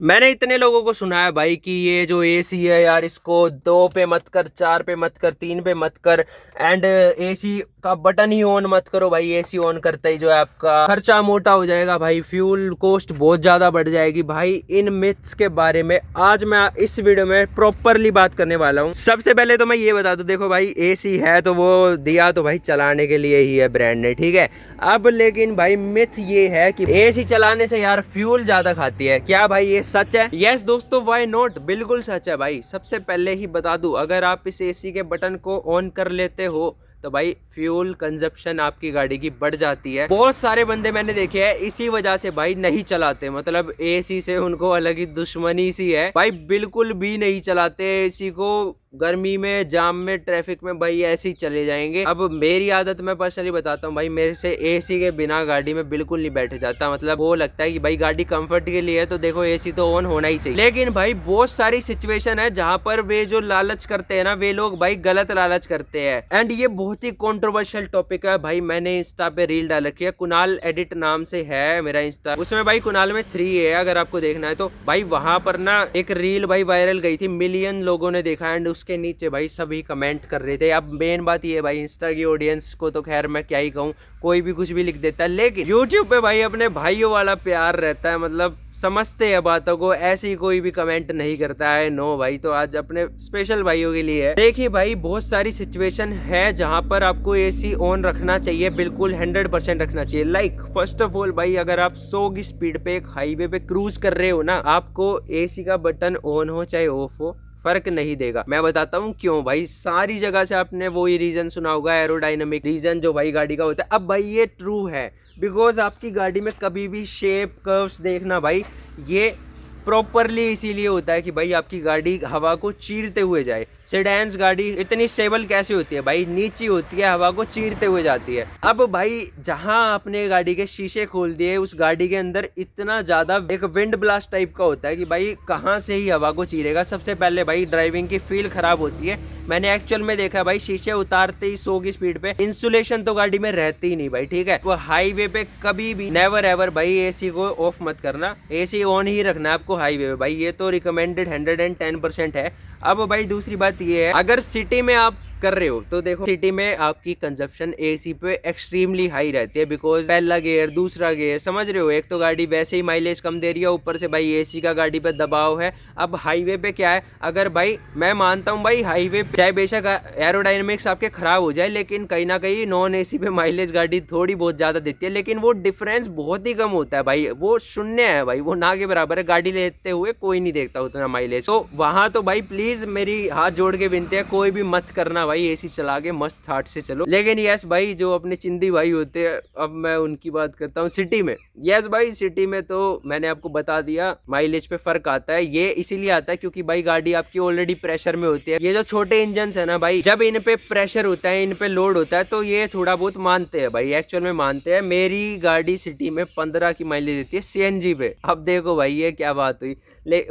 मैंने इतने लोगों को सुना है भाई कि ये जो एसी है यार, इसको 2 पे मत कर, 4 पे मत कर, 3 पे मत कर, एंड एसी का बटन ही ऑन मत करो भाई। एसी ऑन करते ही जो है आपका खर्चा मोटा हो जाएगा भाई, फ्यूल कॉस्ट बहुत ज्यादा बढ़ जाएगी भाई। इन मिथ्स के बारे में आज मैं इस वीडियो में प्रॉपरली बात करने वाला हूँ। सबसे पहले तो मैं ये बता दूं, देखो भाई एसी है तो वो दिया तो भाई चलाने के लिए ही है ब्रांड ने, ठीक है। अब लेकिन भाई मिथ ये है कि एसी चलाने से यार फ्यूल ज्यादा खाती है। क्या भाई ये सच है? यस दोस्तों, व्हाई नॉट, बिल्कुल सच है भाई। सबसे पहले ही बता दूं, अगर आप इस एसी के बटन को ऑन कर लेते हो तो भाई फ्यूल कंजप्शन आपकी गाड़ी की बढ़ जाती है। बहुत सारे बंदे मैंने देखे हैं इसी वजह से भाई नहीं चलाते, मतलब एसी से उनको अलग ही दुश्मनी सी है भाई, बिल्कुल भी नहीं चलाते एसी को। गर्मी में, जाम में, ट्रैफिक में भाई ऐसे ही चले जाएंगे। अब मेरी आदत मैं पर्सनली बताता हूँ भाई, मेरे से एसी के बिना गाड़ी में बिल्कुल नहीं बैठे जाता। मतलब वो लगता है कि भाई गाड़ी कंफर्ट के लिए है तो देखो एसी तो ऑन होना ही चाहिए। लेकिन भाई बहुत सारी सिचुएशन है जहाँ पर वे जो लालच करते हैं ना, वे लोग भाई गलत लालच करते हैं। एंड ये बहुत ही कंट्रोवर्शियल टॉपिक है भाई। मैंने इंस्टा पे रील डाल रखी है, कुणाल एडिट नाम से है मेरा इंस्टा। उसमें भाई कुणाल में 3 है, अगर आपको देखना है तो भाई वहां पर ना एक रील भाई वायरल गई थी, मिलियन लोगों ने देखा। एंड उसके नीचे भाई सभी कमेंट कर रहे थे। अब मेन बात ये है भाई, इंस्टा की ऑडियंस को तो खैर मैं क्या ही कहूँ, कोई भी कुछ भी लिख देता है। लेकिन यूट्यूब पे भाई अपने भाइयों वाला प्यार रहता है, मतलब समझते हैं बातों को, ऐसे ही कोई भी कमेंट नहीं करता है। नो भाई, तो आज अपने स्पेशल भाइयों के लिए है। देखिए भाई, बहुत सारी सिचुएशन है जहां पर आपको एसी ऑन रखना चाहिए, बिल्कुल 100% रखना चाहिए। लाइक फर्स्ट ऑफ ऑल भाई, अगर आप 100 की स्पीड पे एक हाईवे पे क्रूज कर रहे हो ना, आपको एसी का बटन ऑन हो चाहे ऑफ हो, फर्क नहीं देगा। मैं बताता हूँ क्यों भाई। सारी जगह से आपने वो ही रीजन सुना होगा, एरोडायनामिक रीजन जो भाई गाड़ी का होता है। अब भाई ये ट्रू है, बिकॉज आपकी गाड़ी में कभी भी शेप कर्व्स देखना भाई, ये प्रॉपरली इसीलिए होता है कि भाई आपकी गाड़ी हवा को चीरते हुए जाए। सेडान्स गाड़ी इतनी स्टेबल कैसे होती है भाई, नीची होती है, हवा को चीरते हुए जाती है। अब भाई जहां आपने गाड़ी के शीशे खोल दिए, उस गाड़ी के अंदर इतना ज्यादा एक विंड ब्लास्ट टाइप का होता है कि भाई कहां से ही हवा को चीरेगा। सबसे पहले भाई ड्राइविंग की फील खराब होती है। मैंने एक्चुअल में देखा भाई, शीशे उतारते ही 100 की स्पीड पे इंसुलेशन तो गाड़ी में रहती ही नहीं भाई, ठीक है। वो हाईवे पे कभी भी नेवर एवर भाई एसी को ऑफ मत करना, एसी ऑन ही रखना है आपको हाईवे पे भाई। ये तो रिकमेंडेड 110% है। अब भाई दूसरी बात ये है, अगर सिटी में आप कर रहे हो तो देखो, सिटी में आपकी कंजप्शन एसी पे एक्सट्रीमली हाई रहती है, बिकॉज पहला गियर, दूसरा गियर, समझ रहे हो। एक तो गाड़ी वैसे ही माइलेज कम दे रही है, ऊपर से भाई एसी का गाड़ी पे दबाव है। अब हाईवे पे क्या है, अगर भाई मैं मानता हूँ भाई हाईवे पे चाहे बेशक एरोडायनेमिक्स आपके खराब हो जाए, लेकिन कहीं ना कहीं नॉन एसी पे माइलेज गाड़ी थोड़ी बहुत ज्यादा देती है, लेकिन वो डिफरेंस बहुत ही कम होता है भाई, वो शून्य है भाई, वो ना के बराबर है। गाड़ी लेते हुए कोई नहीं देखता उतना माइलेज। तो वहां तो भाई प्लीज मेरी हाथ जोड़ के विनती है, कोई भी मत करना भाई, एसी चला के मस्त हार्ट से चलो। लेकिन यस भाई, जो अपने चिंदी भाई होते हैं, अब मैं उनकी बात करता हूँ सिटी में। यस भाई, सिटी में तो मैंने आपको बता दिया माइलेज पे फर्क आता है। ये इसीलिए आता है क्योंकि भाई गाड़ी आपकी ऑलरेडी प्रेशर में होती है। ये जो छोटे इंजन है ना भाई, जब इन पे प्रेशर होता है, इन पे लोड होता है, तो ये थोड़ा बहुत मानते हैं भाई, एक्चुअल में मानते हैं। मेरी गाड़ी सिटी में 15 की माइलेज देती है सीएनजी पे। अब देखो भाई ये क्या बात हुई।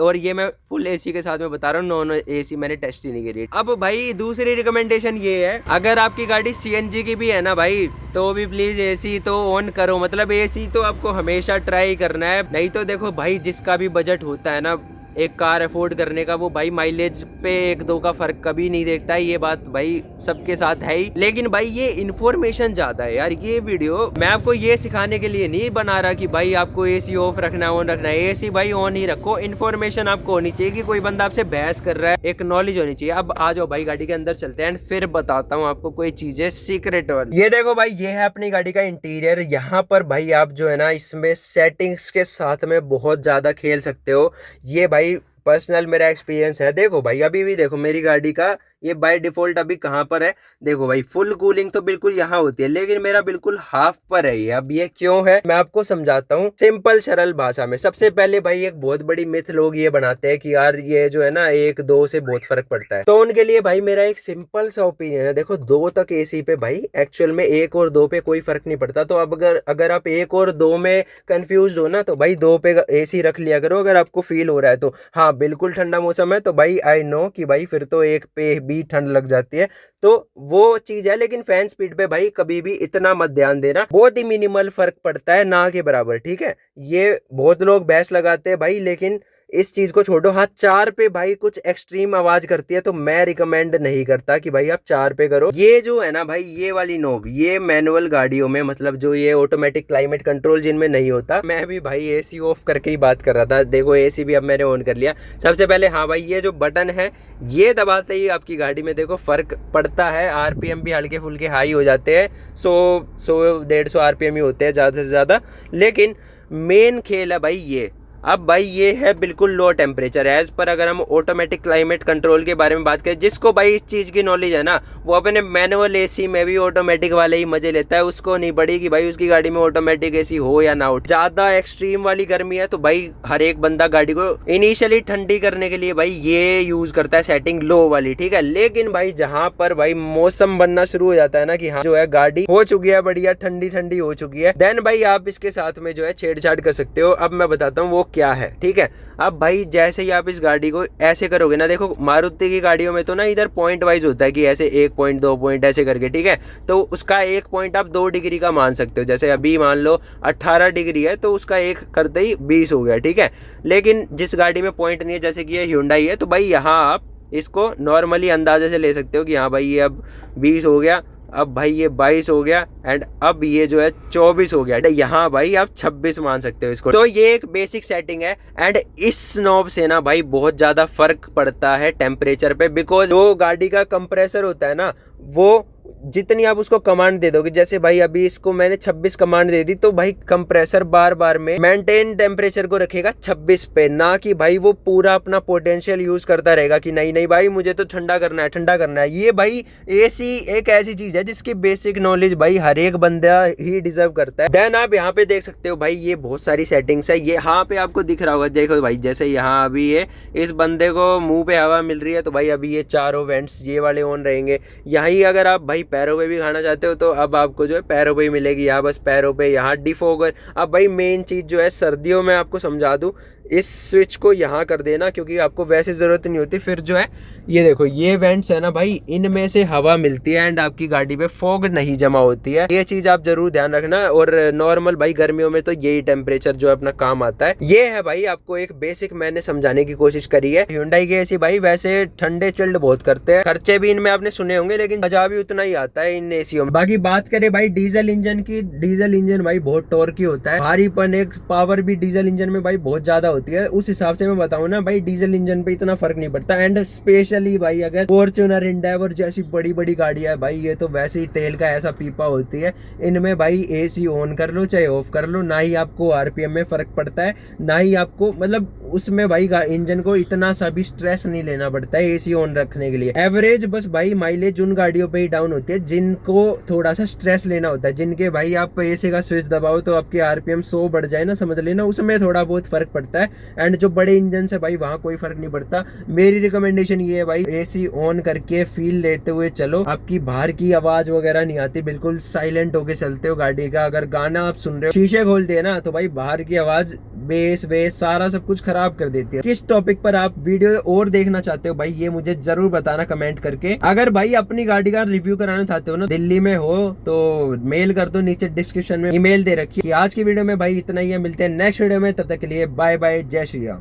और ये मैं फुल एसी के साथ में बता रहा हूँ, नॉन एसी मैंने टेस्ट ही नहीं करी। अब भाई दूसरी रिकमेंडेशन ये है, अगर आपकी गाड़ी सीएनजी की भी है ना भाई, तो भी प्लीज एसी तो ऑन करो। मतलब एसी तो आपको हमेशा ट्राई करना है। नहीं तो देखो भाई, जिसका भी बजट होता है ना एक कार अफोर्ड करने का, वो भाई माइलेज पे 1-2 का फर्क कभी नहीं देखता है। ये बात भाई सबके साथ है ही। लेकिन भाई ये इन्फॉर्मेशन ज्यादा है यार। ये वीडियो मैं आपको ये सिखाने के लिए नहीं बना रहा कि भाई आपको एसी ऑफ रखना है, ऑन रखना है। एसी भाई ऑन ही रखो। इन्फॉर्मेशन आपको होनी चाहिए कि कोई बंदा आपसे बहस कर रहा है, एक नॉलेज होनी चाहिए। अब आ जाओ भाई, गाड़ी के अंदर चलते हैं, फिर बताता हूँ आपको कोई चीजें सीक्रेट वाली। ये देखो भाई, ये है अपनी गाड़ी का इंटीरियर। यहाँ पर भाई आप जो है ना, इसमें सेटिंग्स के साथ में बहुत ज्यादा खेल सकते हो। ये भाई पर्सनल मेरा एक्सपीरियंस है। देखो भाई, अभी भी देखो मेरी गाड़ी का ये बाय डिफॉल्ट अभी कहाँ पर है, देखो भाई फुल कूलिंग तो बिल्कुल यहाँ होती है, लेकिन मेरा बिल्कुल हाफ पर है ये। अब ये क्यों है मैं आपको समझाता हूँ सिंपल सरल भाषा में। सबसे पहले भाई, एक बहुत बड़ी मिथ लोग ये बनाते हैं कि यार ये जो है ना 1-2 से बहुत फर्क पड़ता है। तो उनके लिए भाई मेरा एक सिंपल सा ओपिनियन है, देखो 2 तक एसी पे भाई एक्चुअल में 1 और 2 पे कोई फर्क नहीं पड़ता। तो अब अगर आप 1 और 2 में कंफ्यूज हो ना, तो भाई 2 पे एसी रख लिया करो अगर आपको फील हो रहा है तो। हाँ बिल्कुल ठंडा मौसम है तो भाई आई नो कि भाई फिर तो 1 पे भी ठंड लग जाती है, तो वो चीज है। लेकिन फैन स्पीड पे भाई कभी भी इतना मत ध्यान देना, बहुत ही मिनिमल फर्क पड़ता है, ना के बराबर, ठीक है। ये बहुत लोग बहस लगाते हैं भाई, लेकिन इस चीज को छोड़ो। हाँ 4 पे भाई कुछ एक्सट्रीम आवाज करती है, तो मैं रिकमेंड नहीं करता कि भाई आप 4 पे करो। ये जो है ना भाई, ये वाली नॉब, ये मैनुअल गाड़ियों में, मतलब जो ये ऑटोमेटिक क्लाइमेट कंट्रोल जिनमें नहीं होता। मैं भी भाई एसी ऑफ करके ही बात कर रहा था। देखो एसी भी अब मैंने ऑन कर लिया। सबसे पहले हाँ भाई, ये जो बटन है ये दबाते ही आपकी गाड़ी में देखो फर्क पड़ता है। आरपीएम भी हल्के फुल्के हाई हो जाते हैं, 100-150 आरपीएम ही होते हैं ज़्यादा से ज़्यादा। लेकिन मेन खेल है भाई ये। अब भाई ये है बिल्कुल लो टेम्परेचर एज पर। अगर हम ऑटोमेटिक क्लाइमेट कंट्रोल के बारे में बात करें, जिसको भाई इस चीज़ की नॉलेज है ना, वो अपने मैनुअल एसी में भी ऑटोमेटिक वाले ही मजे लेता है। उसको नहीं पड़ी कि भाई उसकी गाड़ी में ऑटोमेटिक एसी हो या ना हो। ज़्यादा एक्सट्रीम वाली गर्मी है तो भाई हर एक बंदा गाड़ी को इनिशियली ठंडी करने के लिए भाई ये यूज करता है सेटिंग लो वाली, ठीक है। लेकिन भाई जहाँ पर भाई मौसम बनना शुरू हो जाता है ना कि हाँ जो है गाड़ी हो चुकी है बढ़िया ठंडी ठंडी हो चुकी है, देन भाई आप इसके साथ में जो है छेड़छाड़ कर सकते हो। अब मैं बताता हूँ वो क्या है, ठीक है। अब भाई जैसे ही आप इस गाड़ी को ऐसे करोगे ना, देखो मारुति की गाड़ियों में तो ना इधर पॉइंट वाइज होता है कि ऐसे 1 पॉइंट 2 पॉइंट ऐसे करके, ठीक है। तो उसका 1 पॉइंट आप 2 डिग्री का मान सकते हो। जैसे अभी मान लो 18 डिग्री है तो उसका 1 करते ही 20 हो गया, ठीक है। लेकिन जिस गाड़ी में पॉइंट नहीं है, जैसे कि ये Hyundai है, तो भाई यहाँ आप इसको नॉर्मली अंदाजे से ले सकते हो कि हाँ भाई ये अब 20 हो गया, अब भाई ये 22 हो गया, एंड अब ये जो है 24 हो गया। यहाँ भाई आप 26 मान सकते हो इसको। तो ये एक बेसिक सेटिंग है। एंड इस नॉब से ना भाई बहुत ज्यादा फर्क पड़ता है टेम्परेचर पे, बिकॉज जो गाड़ी का कंप्रेसर होता है ना, वो जितनी आप उसको कमांड दे दोगे, जैसे भाई अभी इसको मैंने 26 कमांड दे दी, तो भाई कंप्रेसर बार बार में मेंटेन टेम्परेचर को रखेगा 26 पे, ना कि भाई वो पूरा अपना पोटेंशियल यूज करता रहेगा कि नहीं नहीं भाई मुझे तो ठंडा करना है ठंडा करना है। ये भाई एसी एक ऐसी चीज है जिसकी बेसिक नॉलेज भाई हर एक बंदा ही डिजर्व करता है। देन आप यहाँ पे देख सकते हो भाई ये बहुत सारी सेटिंग्स है। ये यहाँ पे आपको दिख रहा होगा, देखो भाई जैसे यहाँ अभी ये इस बंदे को मुंह पे हवा मिल रही है तो भाई अभी ये चारों वेंट्स ये वाले ऑन रहेंगे। यहीं अगर आप भाई पैरों पे भी खाना चाहते हो तो अब आपको जो है पैरों पे ही मिलेगी, यहाँ बस पैरों पे यहाँ डिफोगर। अब भाई मेन चीज़ जो है सर्दियों में आपको समझा दूँ, इस स्विच को यहाँ कर देना क्योंकि आपको वैसे ज़रूरत नहीं होती। फिर जो है ये देखो ये वेंट्स है ना भाई, इनमें से हवा मिलती है एंड आपकी गाड़ी पे फॉग नहीं जमा होती है। ये चीज़ आप जरूर ध्यान रखना। और नॉर्मल भाई गर्मियों में तो यही टेम्परेचर जो है अपना काम आता है। ये है भाई आपको एक बेसिक मैंने समझाने की कोशिश करी है। Hyundai के एसी भाई वैसे ठंडे चिल्ड बहुत करते हैं, खर्चे भी इनमें आपने सुने होंगे, लेकिन मजा भी उतना ही आता है इन एसियों में। बाकी बात करें भाई डीजल इंजन की, डीजल इंजन भाई बहुत टॉर्की होता है, भारीपन एक पावर भी डीजल इंजन में भाई बहुत ज्यादा होती है। उस हिसाब से मैं बताऊं ना भाई डीजल इंजन पे इतना फर्क नहीं पड़ता। एंड स्पेशली भाई अगर फॉर्च्यूनर इंडेवर जैसी बड़ी बड़ी गाड़ियां है भाई, ये तो वैसे ही तेल का ऐसा पीपा होती है। इनमें भाई एसी ऑन कर लो चाहे ऑफ कर लो, ना ही आपको आरपीएम में फर्क पड़ता है, ना ही आपको मतलब उसमें भाई इंजन को इतना सा भी स्ट्रेस नहीं लेना पड़ता है एसी ऑन रखने के लिए। एवरेज बस भाई माइलेज उन गाड़ियों पे ही डाउन होती है जिनको थोड़ा सा स्ट्रेस लेना होता है, जिनके भाई आप एसी का स्विच दबाओ तो आपके आरपीएम 100 बढ़ जाए ना, समझ लेना उसमें थोड़ा बहुत फर्क पड़ता है। एंड जो बड़े इंजन से भाई वहां कोई फर्क नहीं पड़ता। मेरी रिकमेंडेशन ये है भाई एसी ऑन करके फील लेते हुए चलो, आपकी बाहर की आवाज वगैरह नहीं आती, बिल्कुल साइलेंट होके चलते हो गाड़ी का। अगर गाना आप सुन रहे हो शीशे खोल दिए ना तो भाई बाहर की आवाज बेस सारा सब कुछ खराब कर देती है। किस टॉपिक पर आप वीडियो और देखना चाहते हो भाई ये मुझे जरूर बताना कमेंट करके। अगर भाई अपनी गाड़ी का रिव्यू कराना चाहते हो ना, दिल्ली में हो तो मेल कर दो, नीचे डिस्क्रिप्शन में ईमेल दे रखी है। आज की वीडियो में भाई इतना ही है, मिलते हैं नेक्स्ट वीडियो में, तब तक के लिए बाय बाय, जय श्री राम।